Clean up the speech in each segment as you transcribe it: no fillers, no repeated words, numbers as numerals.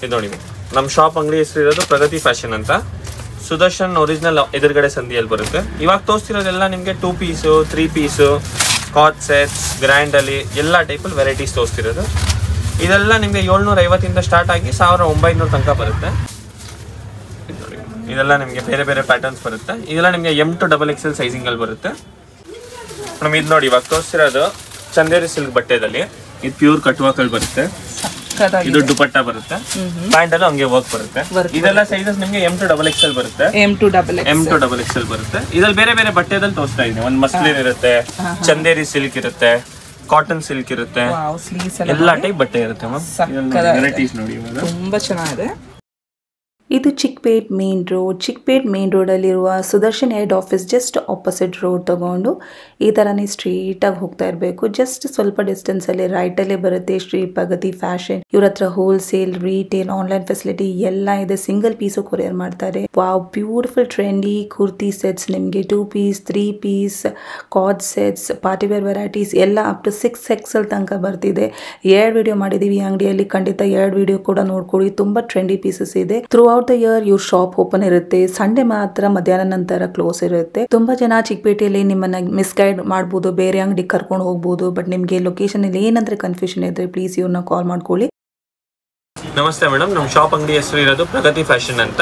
ಇದು ನೋಡಿ ನಮ್ಮ ಶಾಪ್ ಅಂಗಡಿ ಹೆಸರು ಇರೋದು ಪ್ರಗತಿ ಫ್ಯಾಷನ್ ಅಂತ. ಸುದರ್ಶನ್ ಒರಿಜಿನಲ್ ಎದುರುಗಡೆ ಸಂಧಿಯಲ್ಲಿ ಬರುತ್ತೆ. ಇವಾಗ ತೋರಿಸ್ತಿರೋದೆಲ್ಲ ನಿಮಗೆ 2 ಪೀಸು 3 ಪೀಸು ಕಾರ್ಡ್ ಸೆಟ್ಸ್ ಗ್ರ್ಯಾಂಡಲ್ಲಿ ಎಲ್ಲ ಟೈಪಲ್ಲಿ ವೆರೈಟೀಸ್ ತೋರಿಸ್ತಿರೋದು. ಇದೆಲ್ಲ ನಿಮಗೆ 750 ಸ್ಟಾರ್ಟ್ ಆಗಿ 1900 ತನಕ ಬರುತ್ತೆ. ಇದೆಲ್ಲ ನಿಮಗೆ ಬೇರೆ ಬೇರೆ ಪ್ಯಾಟರ್ನ್ಸ್ ಬರುತ್ತೆ. ಇದೆಲ್ಲ ನಿಮಗೆ M to XXL ಸೈಜಿಂಗಲ್ಲಿ ಬರುತ್ತೆ. ನಮ್ಗೆ ಇದು ನೋಡಿ ಇವಾಗ ತೋರಿಸ್ತಿರೋದು ಚಂದೇರಿ ಸಿಲ್ಕ್ ಬಟ್ಟೆದಲ್ಲಿ. ಇದು ಪ್ಯೂರ್ ಕಟ್ವಾಕಲ್ಲಿ ಬರುತ್ತೆ. ಇದು ದುಪಟ್ಟ ಬರುತ್ತೆ. ಪ್ಯಾಂಟ್ ಅಲ್ಲೂ ಹಂಗೆ ವರ್ಕ್ ಬರುತ್ತೆ. ಇದೆಲ್ಲ ಸೈಜಸ್ ನಿಮಗೆ M to XXL ಬರುತ್ತೆ. M to XXL ಬರುತ್ತೆ. ಇದ್ರಲ್ಲಿ ಬೇರೆ ಬೇರೆ ಬಟ್ಟೆದಲ್ಲಿ ತೋರಿಸ್ತಾ ಇದ್ದೀನಿ. ಒಂದು ಮಸ್ಲಿನ್ ಇರುತ್ತೆ, ಚಂದೇರಿ ಸಿಲ್ಕ್ ಇರುತ್ತೆ, ಕಾಟನ್ ಸಿಲ್ಕ್ ಇರುತ್ತೆ, ಎಲ್ಲ ಟೈಪ್ ಬಟ್ಟೆ ಇರುತ್ತೆ ಮ್ಯಾಮ್. ವೆರೈಟೀಸ್ ನೋಡಿ ತುಂಬಾ ಚೆನ್ನಾಗಿದೆ. ಇದು Chickpet main road. Chickpet main ರೋಡಲ್ಲಿರುವ Sudarshan head office just opposite road ತಗೊಂಡು ಈ ಥರನೇ ಸ್ಟ್ರೀಟಾಗಿ ಹೋಗ್ತಾ ಇರಬೇಕು. ಜಸ್ಟ್ ಸ್ವಲ್ಪ ಡಿಸ್ಟೆನ್ಸಲ್ಲಿ ರೈಟಲ್ಲೇ ಬರುತ್ತೆ ಶ್ರೀ ಪ್ರಗತಿ ಫ್ಯಾಷನ್. ಇವ್ರ ಹತ್ರ ಹೋಲ್ಸೇಲ್, ರೀಟೇಲ್, ಆನ್ಲೈನ್ ಫೆಸಿಲಿಟಿ ಎಲ್ಲ ಇದೆ. ಸಿಂಗಲ್ ಪೀಸು ಕೊರಿಯರ್ ಮಾಡ್ತಾರೆ. Wow, beautiful trendy kurti sets ನಿಮಗೆ 2 piece 3 piece cord sets, partywear varieties ಎಲ್ಲ ಅಪ್ ಟು 6XL ತನಕ ಬರ್ತಿದೆ. 2 ವಿಡಿಯೋ ಮಾಡಿದ್ದೀವಿ ಈ ಅಂಗಡಿಯಲ್ಲಿ. ಖಂಡಿತ 2 ವಿಡಿಯೋ ಕೂಡ ನೋಡ್ಕೊಳ್ಳಿ. ತುಂಬ ಟ್ರೆಂಡಿ ಪೀಸಸ್ ಇದೆ. ಥ್ರೂ ದ ಇಯರ್ ಇವ್ರ ಶಾಪ್ ಓಪನ್ ಇರುತ್ತೆ. ಸಂಡೇ ಮಾತ್ರ ಮಧ್ಯಾಹ್ನ ನಂತರ ಕ್ಲೋಸ್ ಇರುತ್ತೆ. ತುಂಬಾ ಜನ ಚಿಕ್ಕಪೇಟೆಯಲ್ಲಿ ನಿಮ್ಮನ್ನ ಮಿಸ್ಗೈಡ್ ಮಾಡಬಹುದು, ಬೇರೆ ಅಂಗಡಿ ಕರ್ಕೊಂಡು ಹೋಗ್ಬೋದು. ಬಟ್ ನಿಮ್ಗೆ ಲೊಕೇಶನ್ ಇಲ್ಲಿ ಏನಂದ್ರೆ ಕನ್ಫ್ಯೂಷನ್ ಇದ್ರೆ ಪ್ಲೀಸ್ ಇವ್ರನ್ನ ಕಾಲ್ ಮಾಡ್ಕೊಳ್ಳಿ. ನಮಸ್ತೆ ಮೇಡಮ್, ನಮ್ಮ ಶಾಪ್ ಅಂಗಡಿ ಹೆಸರು ಇರೋದು ಪ್ರಗತಿ ಫ್ಯಾಷನ್ ಅಂತ.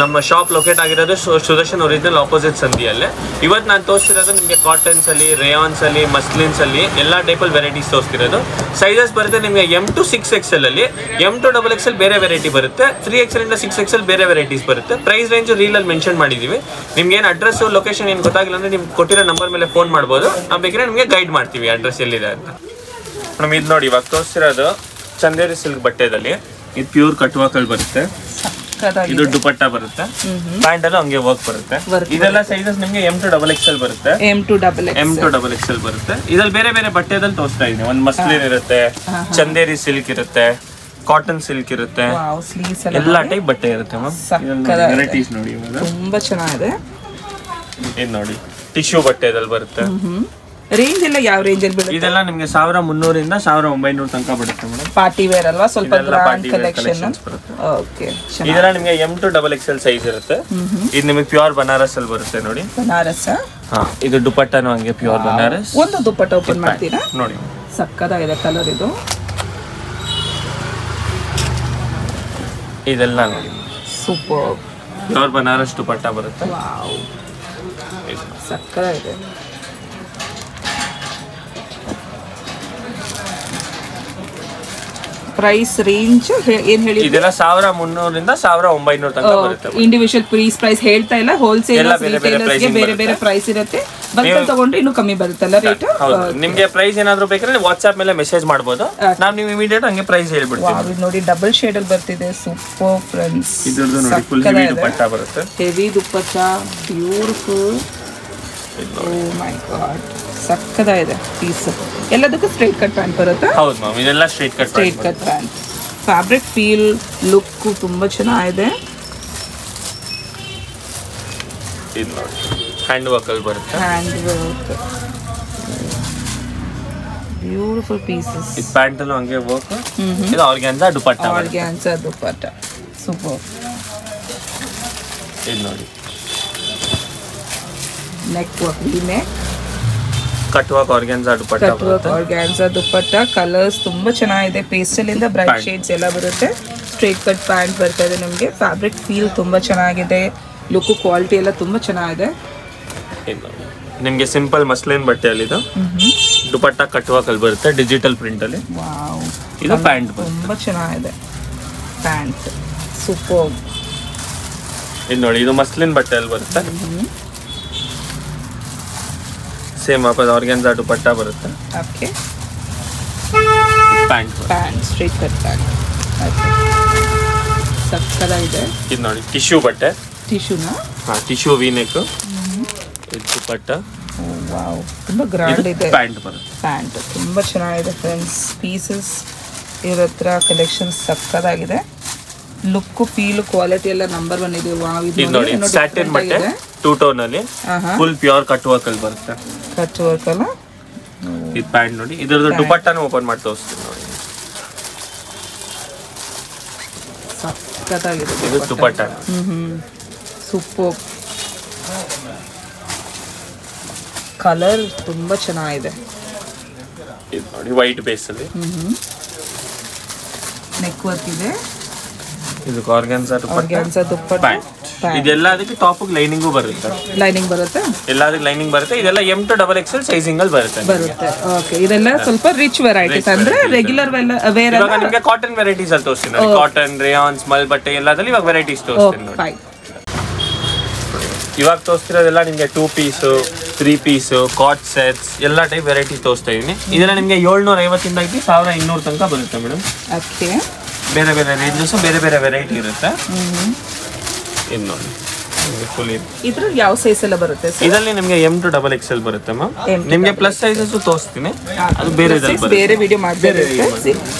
ನಮ್ಮ ಶಾಪ್ ಲೊಕೇಟ್ ಆಗಿರೋದು ಸುದರ್ಶನ್ ಒರಿಜಿನಲ್ ಆಪೋಸಿಟ್ ಸಂಧಿಯಲ್ಲೇ. ಇವತ್ತು ನಾನು ತೋರಿಸ್ತಿರೋದು ನಿಮಗೆ ಕಾಟನ್ಸ್ ಅಲ್ಲಿ, ರೇಯಾನ್ಸ್ ಅಲ್ಲಿ, ಮಸ್ಲಿನ್ಸ್ ಅಲ್ಲಿ ಎಲ್ಲ ಟೈಪಲ್ಲಿ ವೆರೈಟೀಸ್ ತೋರಿಸ್ತಿರೋದು. ಸೈಜಸ್ ಬರುತ್ತೆ ನಿಮಗೆ M to 6XL ಅಲ್ಲಿ, M to XXL ಬೇರೆ ವೆರೈಟಿ ಬರುತ್ತೆ, 3XL ಇಂದ 6XL ಬೇರೆ ವೆರೈಟೀಸ್ ಬರುತ್ತೆ. ಪ್ರೈಸ್ ರೇಂಜ್ ರೀಲಲ್ಲಿ ಮೆನ್ಷನ್ ಮಾಡಿದ್ದೀವಿ. ನಿಮ್ಗೆ ಏನು ಅಡ್ರೆಸ್ ಲೊಕೇಶನ್ ಏನು ಗೊತ್ತಾಗಿಲ್ಲ ಅಂದರೆ ನಿಮ್ಗೆ ಕೊಟ್ಟಿರೋ ನಂಬರ್ ಮೇಲೆ ಫೋನ್ ಮಾಡ್ಬೋದು. ನಾವು ಬೇಕಾದ್ರೆ ನಿಮಗೆ ಗೈಡ್ ಮಾಡ್ತೀವಿ ಅಡ್ರೆಸ್ ಎಲ್ಲಿದೆ ಅಂತ. ನಮ್ಗೆ ಇದು ನೋಡಿ ಇವಾಗ ತೋರಿಸ್ತಿರೋದು ಚಂದೇರಿ ಸಿಲ್ಕ್ ಬಟ್ಟೆದಲ್ಲಿ. ಇದು ಪ್ಯೂರ್ ಕಟ್ವಾಕಲ್ಲಿ ಬರುತ್ತೆ. ಇದು ದುಪಟ್ಟ ಬರುತ್ತೆ. ಪ್ಯಾಂಟ್ ಅಲ್ಲೂ ಹಂಗೆ ವರ್ಕ್ ಬರುತ್ತೆ. ಇದೆಲ್ಲ ಸೈಜಸ್ ನಿಮಗೆ M to XXL ಬರುತ್ತೆ. M to XXL ಬರುತ್ತೆ. ಇದ್ರಲ್ಲಿ ಬೇರೆ ಬೇರೆ ಬಟ್ಟೆದಲ್ಲಿ ತೋರಿಸ್ತಾ ಇದ್ದೀನಿ. ಒಂದು ಮಸ್ಲಿನ್ ಇರುತ್ತೆ, ಚಂದೇರಿ ಸಿಲ್ಕ್ ಇರುತ್ತೆ, ಕಾಟನ್ ಸಿಲ್ಕ್ ಇರುತ್ತೆ, ಎಲ್ಲ ಟೈಪ್ ಬಟ್ಟೆ ಇರುತ್ತೆ ಮ್ಯಾಮ್. ವೆರೈಟೀಸ್ ನೋಡಿ ತುಂಬಾ ಚೆನ್ನಾಗಿದೆ. ಇದು ನೋಡಿ ಟಿಶ್ಯೂ ಬಟ್ಟೆದಲ್ಲಿ ಬರುತ್ತೆ. ರೇಂಜ್ ಎಲ್ಲ ಯಾವ ರೇಂಜ್ ಅಲ್ಲಿ ಬರುತ್ತೆ? ಇದೆಲ್ಲ ನಿಮಗೆ 1300 ಇಂದ 1900 ತನಕ ಬರುತ್ತೆ ಮೇಡಮ್. ಪಾರ್ಟಿ ವೇರ್ ಅಲ್ವಾ, ಸ್ವಲ್ಪ ಗ್ರ್ಯಾಂಡ್ ಕಲೆಕ್ಷನ್ ಬರುತ್ತೆ. ಓಕೆ, ಇದೆಲ್ಲ ನಿಮಗೆ M to XXL ಸೈಜ್ ಇರುತ್ತೆ. ಇದು ನಿಮಗೆ ಪ್ಯೂರ್ ಬನಾರಸ್ ಅಲ್ಲಿ ಬರುತ್ತೆ ನೋಡಿ. ಬನಾರಸ್. ಹಾ, ಇದು ದುಪಟ್ಟನು ಹಂಗೆ ಪ್ಯೂರ್ ಬನಾರಸ್. ಒಂದು ದುಪಟ್ಟ ಓಪನ್ ಮಾಡ್ತೀರಾ? ನೋಡಿ ಸಕ್ಕತ್ತಾಗಿದೆ ಕಲರ್. ಇದು ಇದೆಲ್ಲ ನೋಡಿ ಸೂಪರ್ ಪ್ಯೂರ್ ಬನಾರಸ್ ದುಪಟ್ಟ ಬರುತ್ತೆ. ವಾವ್, ಸಕ್ಕತ್ತಾಗಿದೆ. ಪ್ರೈಸ್ ರೇಂಜ್ ಏನ್ ಹೇಳಿ? ಇದೆಲ್ಲ 1300 ಇಂದ 1900 ತನಕ ಬರುತ್ತೆ. ಇಂಡಿವಿಜುವಲ್ ಪ್ರೈಸ್ ಹೇಳ್ತಾ ಇಲ್ಲ, ಹೋಲ್ಸೇಲ್ ಗೆ ಬೇರೆ ಬೇರೆ ಪ್ರೈಸ್ ಇರುತ್ತೆ. ಬಲ್ಕ್ ತಗೊಂಡ್ರೆ ಇನ್ನೂ ಕಮ್ಮಿ ಬರುತ್ತಲ್ಲ ರೇಟ್? ನಿಮ್ಗೆ ಪ್ರೈಸ್ ಏನಾದ್ರು ಬೇಕಾದ್ರೆ ವಾಟ್ಸ್ಆಪ್ ಮೇಲೆ ಮೆಸೇಜ್ ಮಾಡಬಹುದು. ನಾವು ನೀವು ಇಮಿಡಿಯೇಟ್ ಹಂಗೆ ಪ್ರೈಸ್ ಹೇಳ್ಬಿಡ್ತೀವಿ. ನೋಡಿ ಡಬಲ್ ಶೇಡ್ ಅಲ್ಲಿ ಬರ್ತಿದೆ. Super friends. ಇದ್ರದ್ದು ನೋಡಿ ಫುಲ್ ಹೆವಿ ದುಪಟ್ಟ ಬರುತ್ತೆ. Heavy dupatta, beautiful. Oh my God, ಸಕ್ಕತ್ತಾಗಿದೆ ಪೀಸ್. ಎಲ್ಲದಕ್ಕೂ ಸ್ಟ್ರೈಟ್ ಕಟ್ ಪ್ಯಾಂಟ್ ಬರುತ್ತೆ. ಹೌದು ಮ್ಯಾಮ್, ಇದೆಲ್ಲ straight cut pant. Fabric feel, look ತುಂಬಾ ಚೆನ್ನಾಗಿದೆ. ಇದು ನೋಡಿ ಹ್ಯಾಂಡ್ ವರ್ಕ್ ಅಲ್ಲಿ ಬರುತ್ತೆ. Hand work, beautiful pieces. ಇದು ಪ್ಯಾಂಟ್ ಅಲ್ಲೂ ಹಂಗೆ ವರ್ಕ್. ಇದು organza dupatta. Organza dupatta, super. ಇದು ನೋಡಿ neck work, V neck, cut work organza dupatta. Cut work organza dupatta. Colours ತುಂಬಾ ಚೆನ್ನಾಗಿದೆ. ಪೇಸ್ಟಲ್ ಇಂದ ಬ್ರೈಟ್ ಶೇಡ್ಸ್ ಎಲ್ಲ ಬರುತ್ತೆ. ಸ್ಟ್ರೈಟ್ ಕಟ್ ಪ್ಯಾಂಟ್ ಬರ್ತಾ ಇದೆ ನಮಗೆ. ಫ್ಯಾಬ್ರಿಕ್ ಫೀಲ್ ತುಂಬಾ ಚೆನ್ನಾಗಿದೆ. ಲುಕ್ ಕ್ವಾಲಿಟಿ ಎಲ್ಲ ತುಂಬಾ ಚೆನ್ನಾಗಿದೆ. ನಿಮಗೆ ಸಿಂಪಲ್ ಮಸ್ಲಿನ್ ಬಟ್ಟೆಯಲ್ಲಿ ಇದು ದುಪಟ್ಟ ಕಟ್ ವರ್ಕ್ ಅಲ್ಲಿ ಬರುತ್ತೆ, ಡಿಜಿಟಲ್ ಪ್ರಿಂಟ್ ಅಲ್ಲಿ. ವಾವ್, ಇದು ಪ್ಯಾಂಟ್ ತುಂಬಾ ಚೆನ್ನಾಗಿದೆ. Pant super. ಇದು ನೋಡಿ ಇದು ಮಸ್ಲಿನ್ ಬಟ್ಟೆಯಲ್ಲಿ ಬರುತ್ತೆ. ಸೇಮ್ ವಾಪಸ್ ಆರ್ಗ್ಯಾನ್ಸಾ ದುಪಟ್ಟ ಬರುತ್ತೆ. Okay, pant straight cut pant. ಸಕ್ಕತ್ತಾಗಿದೆ. ಇದು ನೋಡಿ ಟಿಶ್ಯೂ ಬಟ್ಟೆ. ಟಿಶ್ಯೂನಾ? ಹಾ, ಟಿಶ್ಯೂ ವಿ ನೆಕ್. ಇದು ದುಪಟ್ಟ. ವಾವ್, ತುಂಬಾ ಗ್ರ್ಯಾಂಡ್ ಇದೆ. ಪ್ಯಾಂಟ್ ಬರುತ್ತೆ. ಪ್ಯಾಂಟ್ ತುಂಬಾ ಚೆನ್ನಾಗಿದೆ ಫ್ರೆಂಡ್ಸ್. ಪೀಸಸ್ ಇವ್ರ ಹತ್ರ ಕಲೆಕ್ಷನ್ ಸಕ್ಕತ್ತಾಗಿದೆ. ಲುಕ್ ಫೀಲ್ ಕ್ವಾಲಿಟಿ ಎಲ್ಲ ನಂಬರ್ 1 ಇದೆ. ವಾವ್, ಇದು ನೋಡಿ ಸ್ಯಾಟಿನ್ ಬಟ್ಟೆ 2 ಟೋನ್ ಅಲ್ಲಿ ಫುಲ್ ಪ್ಯೂರ್ ಕಟ್ ವರ್ಕ್ ಅಲ್ಲಿ ಬರುತ್ತೆ. ಕಟ್ ವರ್ಕ್ ಅಲ್ಲ. ಇದು ಪ್ಯಾಂಟ್ ನೋಡಿ. ಇದರದ್ದು ದುಪಟ್ಟನು ಓಪನ್ ಮಾಡಿ ತೋರಿಸ್ತೀನಿ ನೋಡಿ. ಸಕ್ಕತ್ತಾಗಿದೆ. ಇದು ದುಪಟ್ಟ. ಸೂಪರ್. ಕಲರ್ ತುಂಬಾ ಚೆನ್ನಾಗಿದೆ. ಇದು ನೋಡಿ ವೈಟ್ ಬೇಸ್ ಅಲ್ಲಿ ನೆಕ್ ವರ್ಕ್ ಇದೆ. ಇದು ಆರ್ಗಾನ್ಸಾ ದುಪ್ಪಟ್ಟ. ಇದೆಲ್ಲ ಅದಕ್ಕೆ ಟಾಪ್ ಲೈನಿಂಗು ಬರುತ್ತೆ. ಲೈನಿಂಗ್ ಬರುತ್ತೆ. ಎಲ್ಲದಕ್ಕೆ ಲೈನಿಂಗ್ ಬರುತ್ತೆ. ಇದೆಲ್ಲ M to XXL ಸೈಜಿಂಗ್ ಅಲ್ಲಿ ಬರುತ್ತೆ. ಓಕೆ. ಇದೆಲ್ಲ ಸ್ವಲ್ಪ ರಿಚ್ ವೆರೈಟೀಸ್ ಅಂದ್ರೆ ರೆಗ್ಯುಲರ್ ವೇರ್ ಇವಾಗ ನಿಮಗೆ ಕಾಟನ್ ವೆರೈಟೀಸ್ ಅಲ್ಲಿ ತೋರಿಸ್ತೀನಿ ನೋಡಿ. ಕಾಟನ್, ರೇಯಾನ್ಸ್, ಮಲ್ ಬಟ್ಟೆ ಎಲ್ಲದಲ್ಲಿ ಇವಾಗ ವೆರೈಟೀಸ್ ತೋರಿಸ್ತೀನಿ ನೋಡಿ. ಇವಾಗ ತೋರಿಸ್ತಿರೋದೆಲ್ಲ ನಿಮಗೆ 2 ಪೀಸ್ 3 ಪೀಸ್ ಕಾಟ್ ಸೆಟ್ಸ್ ಎಲ್ಲ ಟೈಪ್ ವೆರೈಟೀಸ್ ತೋರಿಸ್ತಾ ಇದೀನಿ. ಇದೆಲ್ಲ ನಿಮಗೆ 750 ಇಂದ 1200 ತನಕ ಬರುತ್ತೆ ಮೇಡಮ್. ಓಕೆ. ಬೇರೆ ಬೇರೆ ರೇಂಜಸ್ ಬೇರೆ ಬೇರೆ ವೆರೈಟಿ ಇರುತ್ತೆ. ಇದು ನೋಡಿ ಫುಲ್ ಇದ್ರಲ್ಲಿ ಯಾವ ಸೈಜ್ ಎಲ್ಲ ಬರುತ್ತೆ ಸರ್? ಇದರಲ್ಲಿ ನಿಮಗೆ M to XXL ಬರುತ್ತೆ ಮ್ಯಾಮ್. ನಿಮಗೆ ಪ್ಲಸ್ ಸೈಜಸ್ ತೋರಿಸ್ತೀನಿ, ಅದು ಬೇರೆ ಬೇರೆ ವಿಡಿಯೋ ಮಾಡ್ತಿರುತ್ತೆ.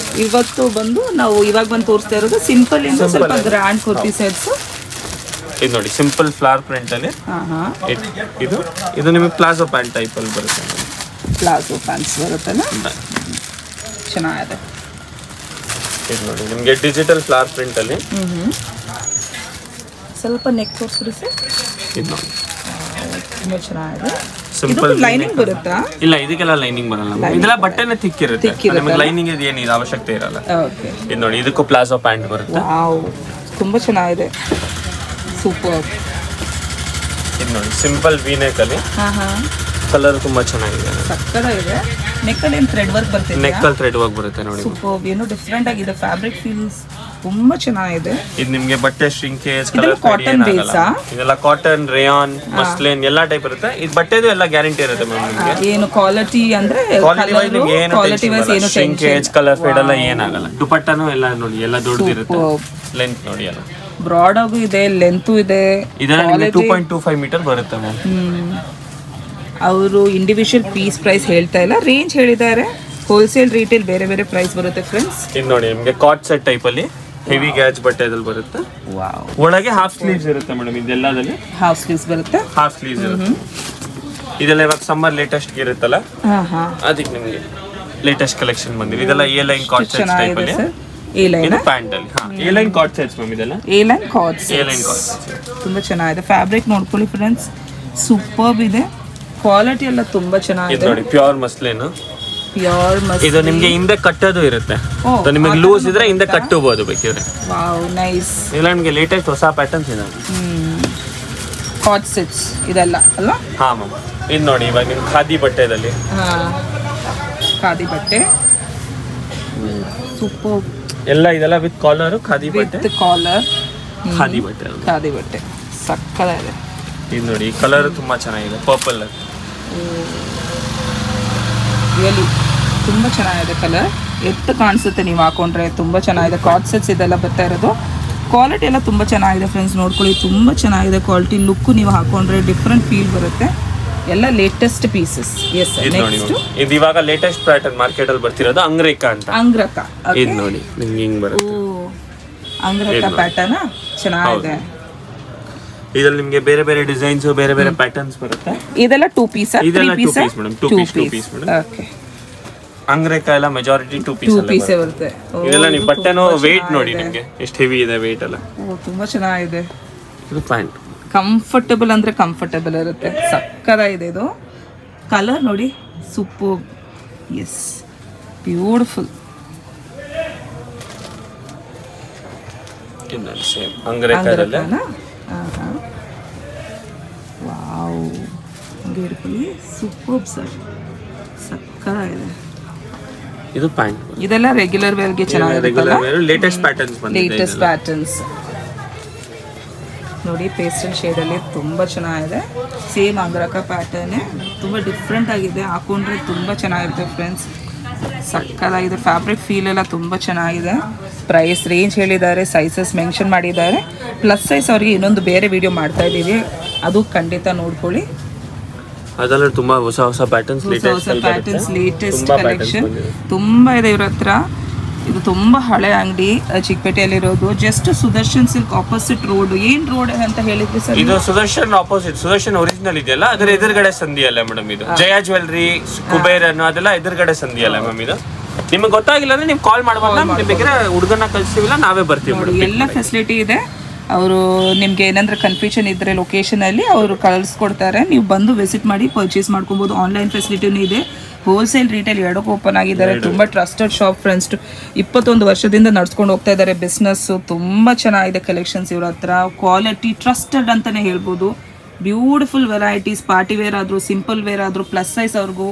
ಇವತ್ತು ಬಂದು ನಾವು ಇವಾಗ ಬಂದು ತೋರಿಸ್ತಾ ಇರೋದು ಸಿಂಪಲ್ ಇಂದ ಸ್ವಲ್ಪ ಗ್ರ್ಯಾಂಡ್ ಕುರ್ತಿ ಸೆಟ್ಸ್. ಇದು ನೋಡಿ ಸಿಂಪಲ್ ಫ್ಲವರ್ ಪ್ರಿಂಟ್ ಅಲ್ಲಿ ಇದು ನಿಮಗೆ ಪ್ಲಾಜೋ ಪ್ಯಾಂಟ್ ಟೈಪ್ ಅಲ್ಲಿ ಬರುತ್ತೆ. ಪ್ಲಾಜೋ ಪ್ಯಾಂಟ್ಸ್ ಬರುತ್ತಲ್ಲ, ಚೆನ್ನಾಗಿದೆ. ಇದು ನೋಡಿ ನಿಮಗೆ ಡಿಜಿಟಲ್ ಫ್ಲವರ್ ಪ್ರಿಂಟ್ ಅಲ್ಲಿ ಸ್ವಲ್ಪ ನೆಕ್ ತೋರಿಸ್ಬಿಡಿ ಸರ್. ಇದು ನೋಡಿ ತುಂಬಾ ಚೆನ್ನಾಗಿದೆ. ಸಿಂಪಲ್ ಲೈನಿಂಗ್ ಬರುತ್ತಾ? ಇಲ್ಲ, ಇದಕ್ಕೆಲ್ಲ ಲೈನಿಂಗ್ ಬರಲ್ಲ. ಇದೆಲ್ಲ ಬಟ್ಟೆನೇ ಥಿಕ್ ಇರುತ್ತೆ, ನಿಮಗೆ ಲೈನಿಂಗ್ ಏನಿದೆ ಅವಶ್ಯಕತೆ ಇರಲ್ಲ. ಓಕೆ. ಇದು ನೋಡಿ ಇದಕ್ಕೂ ಪ್ಲಾಜೋ ಪ್ಯಾಂಟ್ ಬರುತ್ತೆ. ವಾವ್, ತುಂಬಾ ಚೆನ್ನಾಗಿದೆ. ಸೂಪರ್. ಇದು ನೋಡಿ ಸಿಂಪಲ್ ವಿ ನೆಕ್ ಅಲ್ಲಿ ಕಲರ್ ತುಂಬಾ ಚೆನ್ನಾಗಿದೆ. ಸಕ್ಕತ್ತಾಗಿದೆ. ನೆಕ್ ಅಲ್ಲಿ ಥ್ರೆಡ್ ವರ್ಕ್ ಬರುತ್ತೆ. ನೆಕ್ ಅಲ್ಲಿ ಥ್ರೆಡ್ ವರ್ಕ್ ಬರುತ್ತೆ ನೋಡಿ. ಸೂಪರ್. ಏನೋ ಡಿಫರೆಂಟ್ ಆಗಿದೆ. ಫ್ಯಾಬ್ರಿಕ್ ಫೀಲ್ಸ್ ತುಂಬಾ ಚೆನ್ನಾಗಿದೆ. ಇದು ನಿಮಗೆ ಬಟ್ಟೆ ಶ್ರಿಂಕೇಜ್ ಕಲರ್ ಕಾಟನ್ ಬೇಸಾ? ಇದೆಲ್ಲ ಕಾಟನ್, ರೇಯಾನ್, ಮಸ್ಲಿನ್ ಎಲ್ಲ ಟೈಪ್ ಇರುತ್ತೆ. ಇದು ಬಟ್ಟೆದು ಎಲ್ಲ ಗ್ಯಾರಂಟಿ ಇರುತ್ತೆ ಮ್ಯಾಮ್ ನಿಮಗೆ. ಏನು ಕ್ವಾಲಿಟಿ ಅಂದ್ರೆ ಕ್ವಾಲಿಟಿ ವೈಸ್ ನಿಮಗೆ ಏನು ಶ್ರಿಂಕೇಜ್ ಕಲರ್ ಫೇಡ್ ಎಲ್ಲ ಏನಾಗಲ್ಲ. ದುಪಟ್ಟನು ಎಲ್ಲ ನೋಡಿ ಎಲ್ಲ ದೊಡ್ಡದಿರುತ್ತೆ. ಲೆಂತ್ ನೋಡಿ ಎಲ್ಲ ಬ್ರಾಡ್ ಆಗು ಇದೆ, ಲೆಂತ್ ಇದೆ. ಇದನ್ನ 2.25 ಮೀಟರ್ ಬರುತ್ತೆ ಮ್ಯಾಮ್. ಅವರು ಇಂಡಿವಿಜುವಲ್ ಪೀಸ್ ಪ್ರೈಸ್ ಹೇಳ್ತಾ ಇಲ್ಲ, ರೇಂಜ್ ಹೇಳಿದ್ದಾರೆ. ಹೋಲ್ಸೇಲ್ ರಿಟೇಲ್ ಬೇರೆ ಬೇರೆ ಪ್ರೈಸ್ ಬರುತ್ತೆ ಫ್ರೆಂಡ್ಸ್. ಇದು ನೋಡಿ ನಿಮಗೆ ಕಾಟ್ ಸೆಟ್ ಟೈಪ್ ಅಲ್ಲಿ ಹೆವಿ ಗ್ಯಾಜ್ ಬಟ್ಟೆದಲ್ಲಿ ಬರುತ್ತೆ. ವಾವ್. ಒಳಗೆ ಹಾಫ್ ಸ್ಲೀವ್ಸ್ ಇರುತ್ತೆ ಮೇಡಮ್. ಇದೆಲ್ಲದಲ್ಲಿ ಹಾಫ್ ಸ್ಲೀವ್ಸ್ ಬರುತ್ತೆ. ಹಾಫ್ ಸ್ಲೀವ್ಸ್ ಇರುತ್ತೆ. ಇದೆಲ್ಲ ಇವಾಗ ಸಮ್ಮರ್ ಲೇಟೆಸ್ಟ್ ಇರುತ್ತಲ್ಲ, ಅದಕ್ಕೆ ನಿಮಗೆ ಲೇಟೆಸ್ಟ್ ಕಲೆಕ್ಷನ್ ಬಂದಿದೆ. ಇದೆಲ್ಲ A line cut set type ಅಲ್ಲಿ. ಎ ಲೈನ್ ಪ್ಯಾಂಟ್ ಅಲ್ಲಿ A line cut sets ma'am. ಇದೆಲ್ಲ A line cut A line cut ತುಂಬಾ ಚೆನ್ನಾಗಿದೆ. ಫ್ಯಾಬ್ರಿಕ್ ನೋಡ್ಕೊಳ್ಳಿ ಫ್ರೆಂಡ್ಸ್, ಸೂಪರ್ಬ್ ಇದೆ. ಕ್ವಾಲಿಟಿ ಎಲ್ಲ ತುಂಬಾ ಚೆನ್ನಾಗಿದೆ ನೋಡಿ. Pure muslin. Pure muslin. ಇದು ನಿಮಗೆ ಹಿಂದೆ ಕಟ್ಟೋದು ಇರುತ್ತೆ. ನಿಮಗೆ ಲೂಸ್ ಇದ್ರೆ ಹಿಂದೆ ಕಟ್ಟಬಹುದು ಬೇಕಿದ್ರೆ. Wow, nice. ಇಲ್ಲ ನಿಮಗೆ ಲೇಟೆಸ್ಟ್ ಹೊಸ ಪ್ಯಾಟರ್ನ್ಸ್ ಇದೆ. ಕಾಟ್ ಸೆಟ್ಸ್ ಇದೆಲ್ಲ ಅಲ್ಲ? ಹಾ ಮ್ಯಾಮ್. ಇದು ನೋಡಿ ಇವಾಗ ನಿಮ್ ಖಾದಿ ಬಟ್ಟೆದಲ್ಲಿ. ಖಾದಿ ಬಟ್ಟೆ ಸೂಪರ್. ಎಲ್ಲ ಇದೆಲ್ಲ ವಿತ್ ಕಾಲರ್ ಖಾದಿ ಬಟ್ಟೆ. ವಿತ್ ಕಾಲರ್ ಖಾದಿ ಬಟ್ಟೆ. ಖಾದಿ ಬಟ್ಟೆ ಸಕ್ಕತ್ತಾಗಿದೆ. ಇದು ನೋಡಿ ಕಲರ್ ತುಂಬಾ ಚೆನ್ನಾಗಿದೆ, ಪರ್ಪಲ್. ರಿಯಲಿ ತುಂಬ ಚೆನ್ನಾಗಿದೆ ಕಲರ್. ಎತ್ತು ಕಾಣಿಸುತ್ತೆ ನೀವು ಹಾಕೊಂಡ್ರೆ, ತುಂಬ ಚೆನ್ನಾಗಿದೆ. ಕಾಟ್ ಸೆಟ್ಸ್ ಇದೆಲ್ಲ ಬರ್ತಾ ಇರೋದು. ಕ್ವಾಲಿಟಿ ಎಲ್ಲ ತುಂಬ ಚೆನ್ನಾಗಿದೆ ಫ್ರೆಂಡ್ಸ್, ನೋಡ್ಕೊಳ್ಳಿ. ತುಂಬ ಚೆನ್ನಾಗಿದೆ ಕ್ವಾಲಿಟಿ. ಲುಕ್ಕು ನೀವು ಹಾಕೊಂಡ್ರೆ ಡಿಫ್ರೆಂಟ್ ಫೀಲ್ ಬರುತ್ತೆ. ಎಲ್ಲ ಲೇಟೆಸ್ಟ್ ಪೀಸಸ್. ಎಸ್, ನೆಕ್ಸ್ಟ್ ಇದು ಇವಾಗ ಲೇಟೆಸ್ಟ್ ಪ್ಯಾಟರ್ನ್ ಮಾರ್ಕೆಟ್ ಅಲ್ಲಿ ಬರ್ತಿರೋದು ಅಂಗ್ರೇಕಾ ಅಂತ. ಅಂಗ್ರಕ. ಇದು ನೋಡಿ ನಿಮ್ಗೆ ಹಿಂಗ್ ಬರುತ್ತೆ. ಅಂಗ್ರಕ ಪ್ಯಾಟರ್ನ್ ಚೆನ್ನಾಗಿದೆ. ಇದರಲ್ಲಿ ನಿಮಗೆ ಬೇರೆ ಬೇರೆ ಡಿಸೈನ್ಸ್, ಬೇರೆ ಬೇರೆ ಪ್ಯಾಟರ್ನ್ಸ್ ಬರುತ್ತೆ. ಇದೆಲ್ಲ 2 ಪೀಸ್. ಇದೆಲ್ಲ 2 piece madam. 2 piece madam. Okay. Angrakha ಎಲ್ಲ ಮೆಜಾರಿಟಿ 2 ಪೀಸ್ ಬರುತ್ತೆ. ಇದೆಲ್ಲ ನೀವು ಬಟ್ಟೆನೋ ವೇಟ್ ನೋಡಿ ನಿಮಗೆ ಎಷ್ಟು ಹೆವಿ ಇದೆ ವೇಟ್ ಎಲ್ಲ. ತುಂಬಾ ಚೆನ್ನಾಗಿದೆ. ಇದು ಪ್ಯಾಂಟ್ ಕಂಫರ್ಟಬಲ್ ಅಂದ್ರೆ ಕಂಫರ್ಟಬಲ್ ಇರುತ್ತೆ. ಸಕ್ಕತ್ತಾಗಿದೆ. ಇದು ಕಲರ್ ನೋಡಿ, ಸೂಪರ್. Yes, beautiful. ಸೇಮ್ ಅಂಗ್ರೇಕಾದಲ್ಲೇ. Wow, beautiful, super sir. ಸಕ್ಕತ್ತಾಗಿದೆ. ಇದು ಪ್ಯಾಂಟ್. ಇದೆಲ್ಲ ರೆಗ್ಯುಲರ್ ವೇರ್ಗೆ ಚೆನ್ನಾಗಿದೆ. ಲೇಟೆಸ್ಟ್ ಪ್ಯಾಟರ್ನ್ಸ್ ಬಂದಿದೆ. ಲೇಟೆಸ್ಟ್ ಪ್ಯಾಟರ್ನ್ಸ್ ನೋಡಿ. ಪೇಸ್ಟಲ್ ಶೇಡಲ್ಲಿ ತುಂಬ ಚೆನ್ನಾಗಿದೆ. ಸೇಮ್ ಅಂಗ್ರಕ ಪ್ಯಾಟರ್ನ್, ತುಂಬ ಡಿಫ್ರೆಂಟ್ ಆಗಿದೆ. ಹಾಕೊಂಡ್ರೆ ತುಂಬ ಚೆನ್ನಾಗಿರುತ್ತೆ ಫ್ರೆಂಡ್ಸ್. ಸಕ್ಕತ್ತಾಗಿದೆ. ಫ್ಯಾಬ್ರಿಕ್ ಫೀಲ್ ಎಲ್ಲ ತುಂಬ ಚೆನ್ನಾಗಿದೆ. ಪ್ರೈಸ್ ರೇಂಜ್ ಹೇಳಿದ್ದಾರೆ, ಸೈಜಸ್ ಮೆನ್ಷನ್ ಮಾಡಿದ್ದಾರೆ. ಪ್ಲಸ್ ಸೈಜ್ ಅವ್ರಿಗೆ ಇನ್ನೊಂದು ಬೇರೆ ವಿಡಿಯೋ ಮಾಡ್ತಾ ಇದ್ದೀವಿ, ಅದು ಖಂಡಿತ ನೋಡ್ಕೊಳ್ಳಿ. ಅದರಲ್ಲಿ ತುಂಬ ಹೊಸ ಹೊಸ ಪ್ಯಾಟರ್ನ್ಸ್, ಲೇಟೆಸ್ಟ್ ಕಲೆಕ್ಷನ್ ತುಂಬ ಇದೆ ಇವ್ರ ಹತ್ರ. ಇದು ತುಂಬ ಹಳೆ ಅಂಗಡಿ, ಚಿಕ್ಕಪೇಟೆಯಲ್ಲಿರೋದು. Just Sudarshan silk opposite road. ಏನ್ ರೋಡ್ ಅಂತ ಹೇಳಿದ್ರಿ ಸರ್? ಇದು ಸುದರ್ಶನ್ ಆಪೋಸಿಟ್, ಸುದರ್ಶನ್ ಒರಿಜಿನಲ್ ಇದೆಯಲ್ಲ ಅದರ ಎದುರುಗಡೆ ಸಂಧಿ ಅಲ್ಲ ಮೇಡಮ್. ಇದು ಜಯ ಜ್ಯುವೆಲ್ರಿ, ಕುಬೇರ್ ಅನ್ನೋ ಅದೆಲ್ಲ ಎದುರುಗಡೆ ಸಂಧಿ ಅಲ್ಲ ಮ್ಯಾಮ್. ಇದು ನಿಮಗೆ ಗೊತ್ತಾಗಿಲ್ಲ ಅಂದ್ರೆ ನೀವು ಕಾಲ್ ಮಾಡ್ಬೋದು, ನಿಮ್ಗೆ ಬೇಕಾದ್ರೆ ಹುಡುಗನ ಕಳಿಸ್ತೀವಿಲ್ಲ ನಾವೇ ಬರ್ತೀವಿ ನೋಡಿ. ಎಲ್ಲ ಫೆಸಿಲಿಟಿ ಇದೆ. ಅವರು ನಿಮಗೆ ಏನಂದ್ರೆ ಕನ್ಫ್ಯೂಷನ್ ಇದ್ದರೆ ಲೊಕೇಶನಲ್ಲಿ ಅವರು ಕಳಿಸ್ಕೊಡ್ತಾರೆ, ನೀವು ಬಂದು ವಿಸಿಟ್ ಮಾಡಿ ಪರ್ಚೇಸ್ ಮಾಡ್ಕೊಬೋದು. ಆನ್ಲೈನ್ ಫೆಸಿಲಿಟಿನೂ ಇದೆ, ಹೋಲ್ಸೇಲ್ ರಿಟೇಲ್ ಎರಡಕ್ಕೂ ಓಪನ್ ಆಗಿದ್ದಾರೆ. ತುಂಬ ಟ್ರಸ್ಟೆಡ್ ಶಾಪ್ ಫ್ರೆಂಡ್ಸ್. 21 ವರ್ಷದಿಂದ ನಡ್ಸ್ಕೊಂಡು ಹೋಗ್ತಾ ಇದ್ದಾರೆ ಬಿಸ್ನೆಸ್ಸು. ತುಂಬ ಚೆನ್ನಾಗಿದೆ ಕಲೆಕ್ಷನ್ಸ್ ಇವ್ರ ಹತ್ರ. ಕ್ವಾಲಿಟಿ ಟ್ರಸ್ಟೆಡ್ ಅಂತಲೇ ಹೇಳ್ಬೋದು. ಬ್ಯೂಟಿಫುಲ್ ವೆರೈಟೀಸ್, ಪಾರ್ಟಿ ವೇರ್ ಆದರೂ ಸಿಂಪಲ್ ವೇರ್ ಆದರೂ ಪ್ಲಸ್ ಸೈಜ್ ಅವ್ರಿಗೂ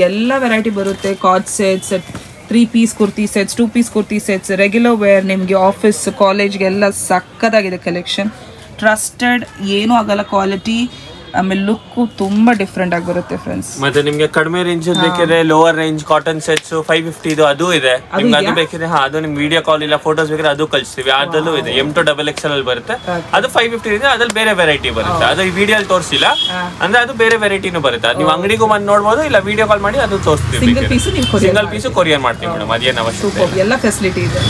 ಎಲ್ಲ ವೆರೈಟಿ ಬರುತ್ತೆ. Cord sets, 3 piece kurti sets, 2 piece kurti sets, regular wear, ನಿಮಗೆ ಆಫೀಸ್ ಕಾಲೇಜ್ಗೆಲ್ಲ ಸಕ್ಕದಾಗಿದೆ ಕಲೆಕ್ಷನ್. ಟ್ರಸ್ಟೆಡ್, ಏನೂ ಆಗಲ್ಲ. ಕ್ವಾಲಿಟಿ ಆಮೇಲೆ ಲುಕ್ಕು ತುಂಬ ಡಿಫ್ರೆಂಟ್ ಆಗಿ ಬರುತ್ತೆ ಫ್ರೆಂಡ್ಸ್. ಮತ್ತೆ ನಿಮ್ಗೆ ಕಡಿಮೆ ರೇಂಜ್ ಬೇಕಿದ್ರೆ ಲೋವರ್ ರೇಂಜ್ ಕಾಟನ್ ಸೆಟ್ಸ್ 550 ಇದು ಅದು ಇದೆ. ನಿಮ್ಗೆ ಅದು ಬೇಕಿದ್ರೆ ಅದು ನಿಮ್ಗೆ ವಿಡಿಯೋ ಕಾಲ್ ಇಲ್ಲ ಫೋಟೋಸ್ ಬೇಕಾದ್ರೆ ಅದು ಕಳಿಸ್ತೀವಿ. ಅದಲ್ಲೂ ಇದೆ. M2 XXL ಅಲ್ಲಿ ಬರುತ್ತೆ. ಅದು 550 ಇದೆ. ಅದ್ರಲ್ಲಿ ಬೇರೆ ವೆರೈಟಿ ಬರುತ್ತೆ. ಅದು ಈ ವಿಡಿಯೋ ಅಲ್ಲಿ ತೋರಿಸಿಲ್ಲ ಅಂದ್ರೆ ಅದು ಬೇರೆ ವೆರೈಟಿನೂ ಬರುತ್ತೆ. ನೀವು ಅಂಗಡಿಗೂ ಬಂದು ನೋಡ್ಬೋದು, ಇಲ್ಲ ವಿಡಿಯೋ ಕಾಲ್ ಮಾಡಿ ಅದು ತೋರಿಸ್ತೀವಿ. ಸಿಂಗಲ್ ಪೀಸು ಕೊರಿಯರ್ ಮಾಡ್ತೀವಿ ಮೇಡಮ್, ಅದೇನು ಅವಶ್ಯಕತೆ. ಎಲ್ಲ ಫೆಸಿಲಿಟಿ ಇದೆ.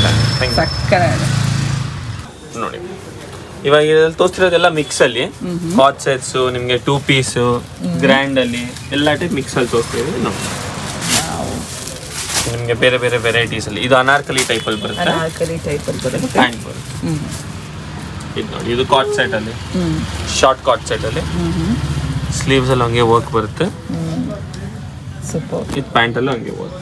ನೋಡಿ ಇವಾಗ ಇದ್ರಲ್ಲಿ ತೋರಿಸ್ತಿರೋದೆಲ್ಲ ಮಿಕ್ಸ್ ಅಲ್ಲಿ ಕಾಟ್ ಸೆಟ್ಸ್, ನಿಮ್ಗೆ 2 ಪೀಸ್ ಗ್ರ್ಯಾಂಡ್ ಅಲ್ಲಿ ಎಲ್ಲ ಟೈಪ್ ಮಿಕ್ಸ್ ಅಲ್ಲಿ ತೋರಿಸ್ತೀವಿ. ನೋಡಿ ನಿಮ್ಗೆ ಬೇರೆ ಬೇರೆ ವೆರೈಟೀಸ್ ಅಲ್ಲಿ. ಇದು ಅನಾರ್ಕಲಿ ಟೈಪ್ ಅಲ್ಲಿ ಬರುತ್ತೆ, ಪ್ಯಾಂಟ್ ಬರುತ್ತೆ. ಇದು ನೋಡಿ, ಇದು ಕಾಟ್ ಸೆಟ್ ಅಲ್ಲಿ, ಶಾರ್ಟ್ ಕಾಟ್ ಸೆಟ್ ಅಲ್ಲಿ ಸ್ಲೀವ್ಸ್ ಅಲ್ಲಿ ಹಂಗೆ ವರ್ಕ್ ಬರುತ್ತೆ. ಇದು ಪ್ಯಾಂಟ್ ಅಲ್ಲೂ ಹಂಗೆ work.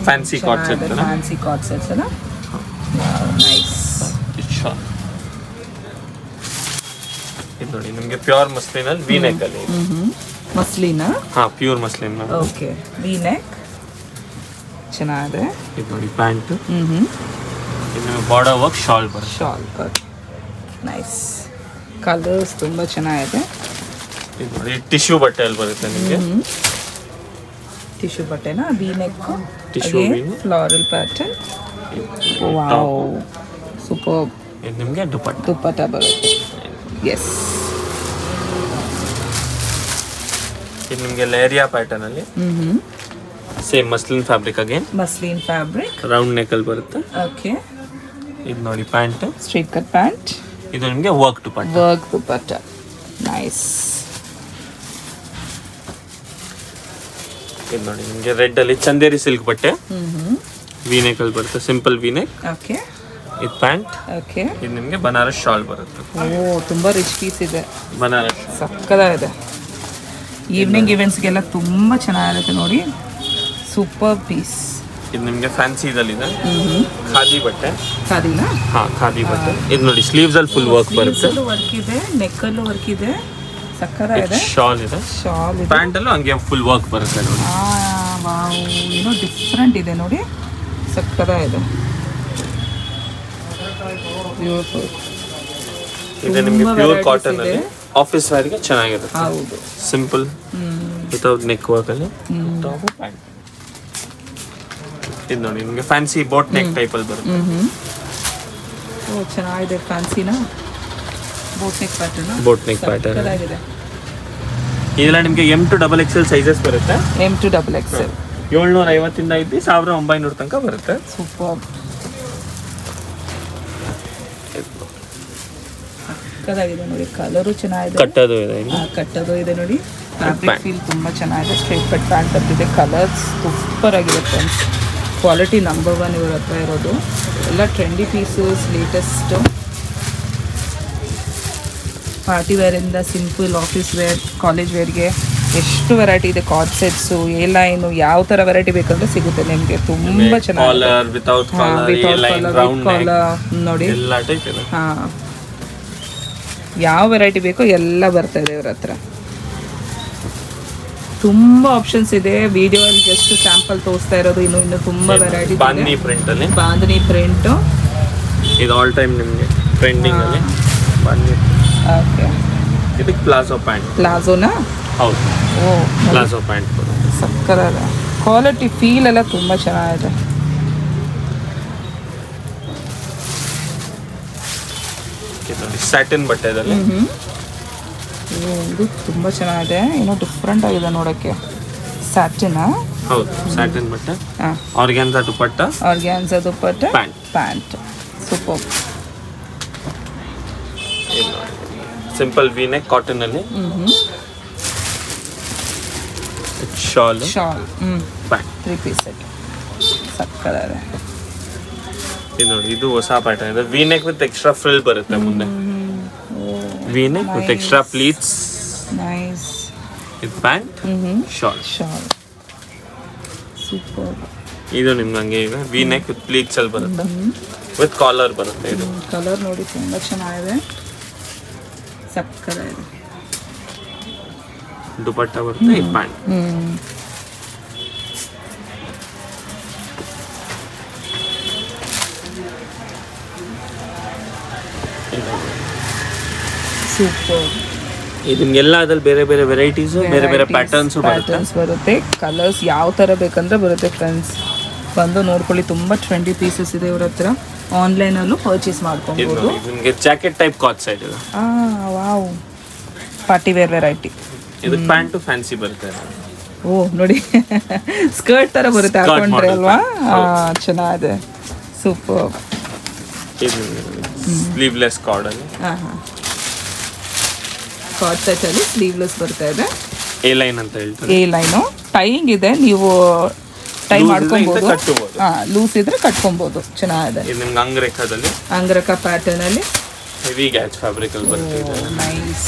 Fancy cord set, fancy cord sets ಅಲ್ಲ. ನೈಸ್. ಇದು ನೋಡಿ ನಿಮಗೆ ಪ್ಯೂರ್ ಮಸ್ಲಿನ್ ಅಲ್ಲಿ ವಿ ನೆಕ್ ಅಲ್ಲಿ. ಮಸ್ಲಿನಾ? ಹಾ, pure muslin. Okay, V neck ಚೆನ್ನಾಗಿದೆ. ಇದು ನೋಡಿ ಪ್ಯಾಂಟ್. ಇದು ಬಾರ್ಡರ್ ವರ್ಕ್ ಶಾಲ್ ಬರುತ್ತೆ. Shawl cut nice. ಕಲರ್ಸ್ ತುಂಬ ಚೆನ್ನಾಗಿದೆ. ಇದು ನೋಡಿ ಟಿಶ್ಯೂ ಬಟ್ಟೆ ಅಲ್ಲಿ ಬರುತ್ತೆ ನಿಮಗೆ. ಟಿಶ್ಯೂ ಬಟ್ಟೆನಾ? V neck, tissue floral pattern. Wow, super. ಇದು ನಿಮಗೆ ದುಪ್ಪಟ್ಟ ಬರುತ್ತೆ. ಎಸ್. ಇದು ನಿಮಗೆ ಲೇರಿಯಾ ಪ್ಯಾಟರ್ನ್ ಅಲ್ಲಿ same muslin fabric. Again muslin fabric, round neck ಅಲ್ಲಿ ಬರುತ್ತೆ. ಓಕೆ. ಇದು ನೋಡಿ ಪ್ಯಾಂಟ್, ಸ್ಟ್ರೈಟ್ ಕಟ್ ಪ್ಯಾಂಟ್. ಇದು ನಿಮಗೆ ವರ್ಕ್ ದುಪ್ಪಟ್ಟ. ನೈಸ್. ಇದು ನೋಡಿ ನಿಮಗೆ ರೆಡ್ ಅಲ್ಲಿ ಚಂದೇರಿ ಸಿಲ್ಕ್ ಬಟ್ಟೆ, ವಿ ನೆಕ್ ಅಲ್ಲಿ ಬರುತ್ತೆ. Simple V neck. ಓಕೆ. ಇದು ಪ್ಯಾಂಟ್. ಓಕೆ. ಇದು ನಿಮಗೆ ಬನಾರಸ್ ಶಾಲ್ ಬರುತ್ತೆ. ಓ, ತುಂಬಾ ರಿಚ್ ಪೀಸ್ ಇದೆ. ಬನಾರಸ್ ಸಕ್ಕದಾಗಿದೆ. ಈವ್ನಿಂಗ್ ಇವೆಂಟ್ಸ್ಗೆಲ್ಲ ತುಂಬ ಚೆನ್ನಾಗಿರುತ್ತೆ ನೋಡಿ. Super piece. ಇದು ನಿಮಗೆ ಫ್ಯಾನ್ಸಿ ಇದಲ್ಲಿದೆ. ಖಾದಿ ಬಟ್ಟೆ. ಖಾದಿನಾ? ಹಾ, ಖಾದಿ ಬಟ್ಟೆ. ಇದು ನೋಡಿ ಸ್ಲೀವ್ಸ್ ಅಲ್ಲಿ ಫುಲ್ ವರ್ಕ್ ಬರುತ್ತೆ. ವರ್ಕ್ ಇದೆ, ನೆಕ್ ಅಲ್ಲೂ ವರ್ಕ್ ಇದೆ. ಸಕ್ಕದಾಗಿದೆ. ಶಾಲ್ ಇದೆ. ಪ್ಯಾಂಟ್ ಅಲ್ಲೂ ಹಂಗೆ ಫುಲ್ ವರ್ಕ್ ಬರುತ್ತೆ ನೋಡಿ. ವಾವ್, ಏನೋ ಡಿಫ್ರೆಂಟ್ ಇದೆ ನೋಡಿ. ಸಕ್ಕದಾಗಿದೆ. ಬ್ಯೂಟಿಫುಲ್. ಇದು ನಿಮಗೆ ಪ್ಯೂರ್ ಕಾಟನ್ ಅಲ್ಲಿ ಆಫೀಸ್ ವೇರ್ಗೆ ಚೆನ್ನಾಗಿರುತ್ತೆ. ಹೌದು. ಸಿಂಪಲ್ ವಿತೌಟ್ ನೆಕ್ ವರ್ಕ್ ಅಲ್ಲಿ ಟಾಪ್ ಪ್ಯಾಂಟ್. ಇದು ನೋಡಿ ನಿಮಗೆ ಫ್ಯಾನ್ಸಿ ಬೋಟ್ ನೆಕ್ ಟೈಪ್ ಅಲ್ಲಿ ಬರುತ್ತೆ. ಓ, ಚೆನ್ನಾಗಿದೆ. ಫ್ಯಾನ್ಸಿನಾ? ಬೋಟ್ ನೆಕ್ ಪ್ಯಾಟರ್ನ್ ಆಗಿದೆ. ಇದೆಲ್ಲ ನಿಮಗೆ M2 XXL ಸೈಜಸ್ ಬರುತ್ತೆ. M2 XXL 750 ಇಂದ ಇದ್ದು 1900 ತನಕ ಬರುತ್ತೆ. ಸೂಪರ್. ಸಕ್ಕದಾಗಿದೆ ನೋಡಿ. ಕಲರು ಚೆನ್ನಾಗಿದೆ. ಕಟ್ಟೋದು ಇದೆ. ಕಟ್ಟೋದು ಇದೆ ನೋಡಿ. ಫ್ಯಾಬ್ರಿಕ್ ಫೀಲ್ ತುಂಬ ಚೆನ್ನಾಗಿದೆ. ಸ್ಟ್ರೈಟ್ ಕಟ್ ಪ್ಯಾಂಟ್ ಬರ್ತಿದೆ. ಕಲರ್ಸ್ ಸೂಪರ್ ಆಗಿದೆ ಫ್ರೆಂಡ್ಸ್. ಕ್ವಾಲಿಟಿ ನಂಬರ್ 1 ಇವ್ರ ಹತ್ರ ಇರೋದು. ಎಲ್ಲ ಟ್ರೆಂಡಿ ಪೀಸಸ್, ಲೇಟೆಸ್ಟ್. ಪಾರ್ಟಿ ವೇರಿಂದ ಸಿಂಪಲ್ ಆಫೀಸ್ ವೇರ್, ಕಾಲೇಜ್ ವೇರ್ಗೆ ಎಷ್ಟು ವೆರೈಟಿ ಇದೆ. ಕಾರ್ಡ್ ಸೆಟ್ಸು, ಎ ಲೈನು, ಯಾವ ಥರ ವೆರೈಟಿ ಬೇಕಂದ್ರೆ ಸಿಗುತ್ತೆ ನಿಮಗೆ. ತುಂಬ ಚೆನ್ನಾಗಿದೆ. ನೋಡಿ ಹಾಂ, ಯಾವ ವೆರೈಟಿ ಬೇಕೋ ಎಲ್ಲ ಬರ್ತಾ ಇದೆ ಇವ್ರ ಹತ್ರ. ತುಂಬ ಆಪ್ಷನ್ಸ್ ಇದೆ. ವಿಡಿಯೋಲ್ಲಿ ಜಸ್ಟ್ ಸ್ಯಾಂಪಲ್ ತೋರಿಸ್ತಾ ಇರೋದು. ಇನ್ನು ತುಂಬ ವೆರೈಟಿ. ಬಾಂಧನಿ ಪ್ರಿಂಟ್ ಅಲ್ಲಿ, ಬಾಂಧನಿ ಪ್ರಿಂಟ್. ಇದು ಆಲ್ ಟೈಮ್ ನಿಮಗೆ ಟ್ರೆಂಡಿಂಗ್ ಅಲ್ಲಿ ಬಾಂಧನಿ. ಓಕೆ. ಇದಕ್ಕೆ ಪ್ಲಾಜೋ ಪ್ಯಾಂಟ್. ಪ್ಲಾಜೋನಾ? ಹೌದು. ಓ, ಪ್ಲಾಜೋ ಪ್ಯಾಂಟ್ ಸಕ್ಕತ್ತಾದ. ಕ್ವಾಲಿಟಿ ಫೀಲ್ ಎಲ್ಲ ತುಂಬ ಚೆನ್ನಾಗಿದೆ. ಸ್ಯಾಟಿನ್ ಬಟ್ಟೆದಲ್ಲಿ ಇದು ತುಂಬ ಚೆನ್ನಾಗಿದೆ. ಏನೋ ಡಿಫ್ರೆಂಟ್ ಆಗಿದೆ ನೋಡೋಕ್ಕೆ. ಸ್ಯಾಟಿನಾ? ಹೌದು, ಸ್ಯಾಟಿನ್ ಬಟ್ಟೆ. Organza dupatta. Pant. Super. Simple V neck cotton ಅಲ್ಲಿ shawl shawl pant 3 piece set ಸಕ್ಕದಾಗಿದೆ. ಇದು ನೋಡಿ, ಇದು ಹೊಸ ಪ್ಯಾಟರ್ನ್ ಇದೆ. V neck with extra frill ಬರುತ್ತೆ ಮುಂದೆ. V neck with extra pleats. Nice. ಇದು ಪ್ಯಾಂಟ್ ಶಾಲ್. Shawl super. ಇದು ನಿಮ್ಗೆ ಹಂಗೆ ಈಗ ವಿ ನೆಕ್ ವಿತ್ ಪ್ಲೀಟ್ಸ್ ಅಲ್ಲಿ ಬರುತ್ತೆ, ವಿತ್ ಕಾಲರ್ ಬರುತ್ತೆ. ಇದು ಕಲರ್ ನೋಡಿ ತುಂಬಾ ಚೆನ್ನಾಗಿದೆ, ಸಕ್ಕದಾಗಿದೆ. ದುಪಟ್ಟ ಬರುತ್ತೆ. ಇದು ಪ್ಯಾಂಟ್. ಸೂಪರ್. ಇದು ನಿಮ್ಗೆಲ್ಲ ಅದ್ರಲ್ಲಿ ಬೇರೆ ಬೇರೆ ವೆರೈಟೀಸ್, ಬೇರೆ ಬೇರೆ ಪ್ಯಾಟರ್ನ್ಸ್ ಬರುತ್ತೆ. ಕಲರ್ಸ್ ಯಾವ ಥರ ಬೇಕಂದ್ರೆ ಬರುತ್ತೆ ಫ್ರೆಂಡ್ಸ್. ಬಂದು ನೋಡ್ಕೊಳ್ಳಿ, ತುಂಬ 20 ಪೀಸಸ್ ಇದೆ ಇವ್ರ ಹತ್ರ. ಆನ್ಲೈನಲ್ಲೂ ಪರ್ಚೇಸ್ ಮಾಡ್ಕೊಬೋದು. ನಿಮಗೆ ಜಾಕೆಟ್ ಟೈಪ್ ಕಾಟ್ ಸೈಡ್ ಇದೆ. Wow, party wear variety. ಇದು ಪ್ಯಾಂಟು ಫ್ಯಾನ್ಸಿ ಬರುತ್ತೆ. ಓ ನೋಡಿ, ಸ್ಕರ್ಟ್ ಥರ ಬರುತ್ತೆ ಹಾಕೊಂಡ್ರೆ ಅಲ್ವಾ. ಚೆನ್ನಾಗಿದೆ, ಸೂಪರ್. ಇದು ಸ್ಲೀವ್ಲೆಸ್ ಕಾರ್ಡ್ ಅಲ್ಲಿ. ಕಾರ್ಡ್ ಸೆಟ್ಟಲ್ಲಿ ಸ್ಲೀವ್ಲೆಸ್ ಬರ್ತಾ ಇದೆ. ಎ ಲೈನ್ ಅಂತ ಹೇಳ್ತಾರೆ. ಎ ಲೈನು ಟೈಯಿಂಗ್ ಇದೆ, ನೀವು ಟೈ ಮಾಡ್ಕೊಬೋದು. ಲೂಸ್ ಇದ್ರೆ ಕಟ್ಕೊಬೋದು. ಚೆನ್ನಾಗಿದೆ. ಇದು ನಿಮ್ಗೆ ಅಂಗರೇಖದಲ್ಲಿ, ಅಂಗರಕ ಪ್ಯಾಟರ್ನ್ ಅಲ್ಲಿ ಹೆವಿ ಗ್ಯಾಚ್ ಫ್ಯಾಬ್ರಿಕ್ ಅಲ್ಲಿ ಬರುತ್ತೆ. ನೈಸ್,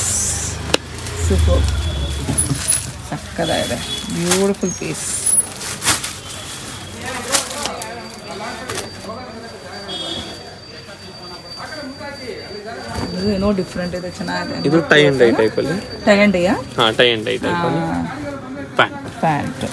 ಸೂಪರ್, ಸಕ್ಕದಾಗಿದೆ. Beautiful piece. ಏನೋ ಡಿಫ್ರೆಂಟ್ ಇದೆ, ಚೆನ್ನಾಗಿದೆ. ಇದು ಟೈ ಅಂಡ್ ಡೈ ಟೈಪ್ ಅಲ್ಲಿ. ಟೈ ಅಂಡ್ ಡೈಯಾ? ಟೈ ಅಂಡ್ ಡೈ ಟೈಪ್ ಅಲ್ಲಿ ಪ್ಯಾಂಟ್. ಪ್ಯಾಂಟ್